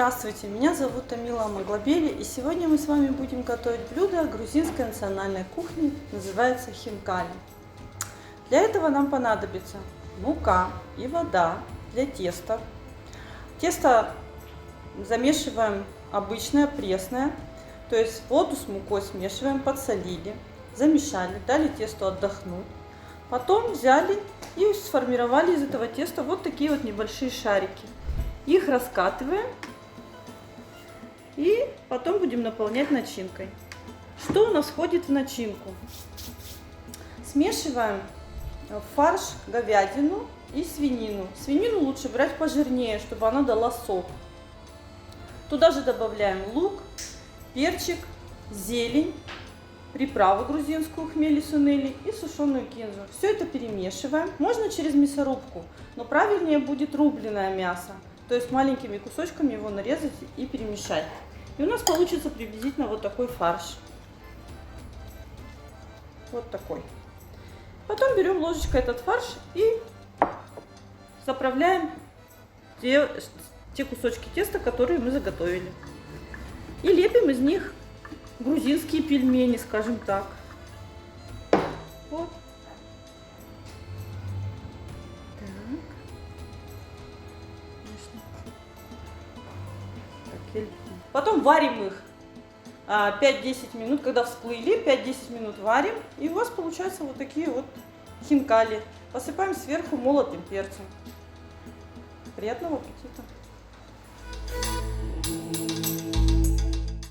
Здравствуйте, меня зовут Тамила Амаглобели, и сегодня мы с вами будем готовить блюдо грузинской национальной кухни, называется хинкали. Для этого нам понадобится мука и вода для теста. Тесто замешиваем обычное, пресное, то есть воду с мукой смешиваем, подсолили, замешали, дали тесту отдохнуть. Потом взяли и сформировали из этого теста вот такие вот небольшие шарики. Их раскатываем и потом будем наполнять начинкой. Что у нас входит в начинку? Смешиваем в фарш говядину и свинину. Свинину лучше брать пожирнее, чтобы она дала сок. Туда же добавляем лук, перчик, зелень, приправу грузинскую, хмели сунели и сушеную кинзу. Все это перемешиваем. Можно через мясорубку, но правильнее будет рубленое мясо. То есть маленькими кусочками его нарезать и перемешать. И у нас получится приблизительно вот такой фарш. Вот такой. Потом берем ложечкой этот фарш и заправляем те кусочки теста, которые мы заготовили. И лепим из них грузинские пельмени, скажем так. Вот. Потом варим их 5-10 минут, когда всплыли, 5-10 минут варим, и у вас получаются вот такие вот хинкали. Посыпаем сверху молотым перцем. Приятного аппетита!